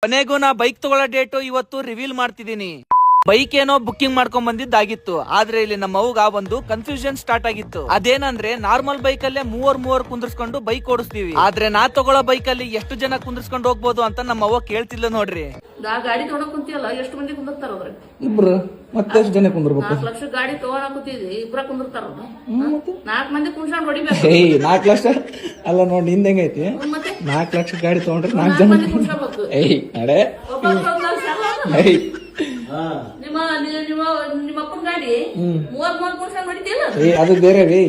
ಕೊನೆಗೂ ನಾ ಬೈಕ್ ತಗೊಳ್ಳೋ ಡೇಟು ಇವತ್ತು ರಿವೀಲ್ ಮಾಡ್ತಿದ್ದೀನಿ. ಬೈಕ್ ಏನೋ ಬುಕ್ಕಿಂಗ್ ಮಾಡ್ಕೊಂಡ್ ಬಂದಿದ್ದಾಗಿತ್ತು, ಆದ್ರೆ ಇಲ್ಲಿ ನಮ್ಮ ಅವ್ಗ ಒಂದು ಕನ್ಫ್ಯೂಷನ್ ಸ್ಟಾರ್ಟ್ ಆಗಿತ್ತು. ಅದೇನಂದ್ರೆ ನಾರ್ಮಲ್ ಬೈಕ್ ಅಲ್ಲೇ ಮೂವರ್ ಕುಂದ್ರಸ್ಕೊಂಡು ಬೈಕ್ ಓಡಿಸ್ತೀವಿ, ಆದ್ರೆ ನಾ ತಗೊಳ್ಳೋ ಬೈಕ್ ಅಲ್ಲಿ ಎಷ್ಟು ಜನ ಕುಂದ್ರಸ್ಕೊಂಡು ಹೋಗ್ಬೋದು ಅಂತ ನಮ್ಮ ಅವ್ವ ಕೇಳ್ತಿಲ್ಲ ನೋಡ್ರಿ. ಗಾಡಿ ತಗೊಂಡ್ ಕುಂತಿಯಲ್ಲ, ಎಷ್ಟು ಮಂದಿ ಕುಂದಿರ್ತಾರ ಅದ್ರ? ಇಬ್ರು. ಮತ್ತೆ ಎಷ್ಟು ಜನ ಕುಂದ್ರಬೇಕು? 4 ಲಕ್ಷ ಗಾಡಿ ತಗೊಂಡ್ ಕೂತಿದ್ವಿ, ಇಬ್ರ ಕುಂದಿರ್ತಾರ. 4 ಮಂದಿ ಕುಂಡ್ಸ್ಕೊಂಡ್ ಹೊಡಿಬೇಕು. 4 ಲಕ್ಷ ಅಲ್ಲ ನೋಡಿ, ನಿಂದ ಹೆಂಗೈತಿ? 4 ಲಕ್ಷ ಗಾಡಿ ತಗೊಂಡ್ರೆ 4 ಜನ ಮಂದಿ ಕುಂಡ್ಸ್ಕೋಬೇಕು. ಅಡೆ ನಿಮ್ಮ ಅಪ್ಪನ ಗಾಡಿ 30 ಕುಂಡ್ಸ್ಕೊಂಡ್ ಹೊಡಿತಿಯಲ್ಲ, ಅದು ಬೇರೆ ರೀ.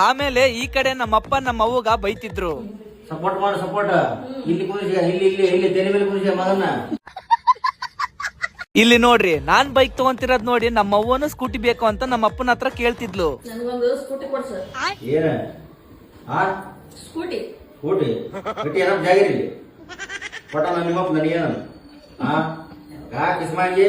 ಆಮೇಲೆ ಈ ಕಡೆ ನಮ್ಮಪ್ಪ ನಮ್ಮ ಅವ್ವಗ ಬೈತಿದ್ರು. ಸಪೋರ್ಟ್ ಮಾಡು, ಸಪೋರ್ಟ್. ಇಲ್ಲಿ ಕುಣಿಸಿ, ಇಲ್ಲಿ ತೆರೆ ಮೇಲೆ ಕುಣಿಸಿ ಮಗನ್ನ. ಇಲ್ಲಿ ನೋಡ್ರಿ, ನಾನ್ ಬೈಕ್ ತಗೊಂತಿರೋದ್ ನೋಡಿ ನಮ್ಮ ಅವ್ವನು ಸ್ಕೂಟಿ ಬೇಕು ಅಂತ ನಮ್ಮ ಅಪ್ಪನ ಹತ್ರ ಕೇಳ್ತಿದ್ಲು. ನನಗೊಂದು ಸ್ಕೂಟಿ ಕೊಡ್ಸ. ಏನ ಸ್ಕೂಟಿ ಸ್ಕೂಟಿ ಬಿಟ್ಟು ಏನೋ ಜಾಗಿರಿ ಕೊಟ್ಟ ನಿಮ್ಮಪ್ಪ ನನಗೇನ ಕಿಸ್ಮಾಗಿ.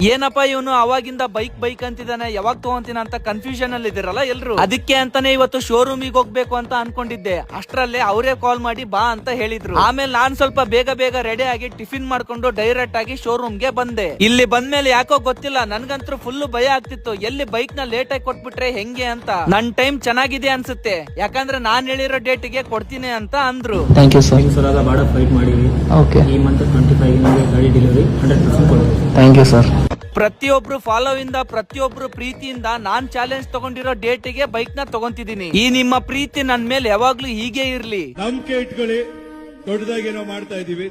ಏನಪ್ಪಾ ಇವನು ಅವಾಗಿಂದ ಬೈಕ್ ಅಂತಿದ್ದಾನೆ, ಯಾವಾಗ ತಗೊಂತೀನ ಅಂತ ಕನ್ಫ್ಯೂಷನ್ ಅಲ್ಲಿ ಇದಿರಲ್ಲ ಎಲ್ರು. ಅದಕ್ಕೆ ಅಂತಾನೆ ಇವತ್ತು ಶೋರೂಮಿಗೆ ಹೋಗ್ಬೇಕು ಅಂತ ಅನ್ಕೊಂಡಿದ್ದೆ. ಅಷ್ಟ್ರಲ್ಲೇ ಅವರೇ ಕಾಲ್ ಮಾಡಿ ಬಾ ಅಂತ ಹೇಳಿದ್ರು. ಆಮೇಲೆ ನಾನ್ ಸ್ವಲ್ಪ ಬೇಗ ರೆಡಿ ಆಗಿ ಟಿಫಿನ್ ಮಾಡ್ಕೊಂಡು ಡೈರೆಕ್ಟ್ ಆಗಿ ಶೋರೂಮ್ಗೆ ಬಂದೆ. ಇಲ್ಲಿ ಬಂದ್ಮೇಲೆ ಯಾಕೋ ಗೊತ್ತಿಲ್ಲ, ನನ್ಗಂತೂ ಫುಲ್ ಭಯ ಆಗ್ತಿತ್ತು, ಎಲ್ಲಿ ಬೈಕ್ ನ ಲೇಟ್ ಆಗಿ ಕೊಟ್ಬಿಟ್ರೆ ಹೆಂಗೆ ಅಂತ. ನನ್ ಟೈಮ್ ಚೆನ್ನಾಗಿದೆ ಅನ್ಸುತ್ತೆ, ಯಾಕಂದ್ರೆ ನಾನ್ ಹೇಳಿರೋ ಡೇಟ್ಗೆ ಕೊಡ್ತೀನಿ ಅಂತ ಅಂದ್ರು. Thank you sir. ಸರ್ ಎಲ್ಲ ಬಾಡ ಫೈಟ್ ಮಾಡಿವಿ. ಓಕೆ, ಈ ಮಂತ್ 25 ಗಾಡಿ ಡೆಲಿವರಿ 100% ಕೊಡ್ತೀವಿ. Thank you sir. ಪ್ರತಿಯೊಬ್ರು ಫಾಲೋ ಇಂದ, ಪ್ರತಿಯೊಬ್ರು ಪ್ರೀತಿಯಿಂದ ನಾನ್ ಚಾಲೆಂಜ್ ತಗೊಂಡಿರೋ ಡೇಟಿಗೆ ಬೈಕ್ ನ ತಗೊಂತಿದ್ದೀನಿ. ಈ ನಿಮ್ಮ ಪ್ರೀತಿ ನನ್ ಮೇಲೆ ಯಾವಾಗ್ಲೂ ಹೀಗೆ ಇರ್ಲಿ. ನಂಬಿಕೆ ಇಟ್ಕೊಳ್ಳಿ, ದೊಡ್ಡದಾಗಿ ಏನೋ ಮಾಡ್ತಾ ಇದೀವಿ.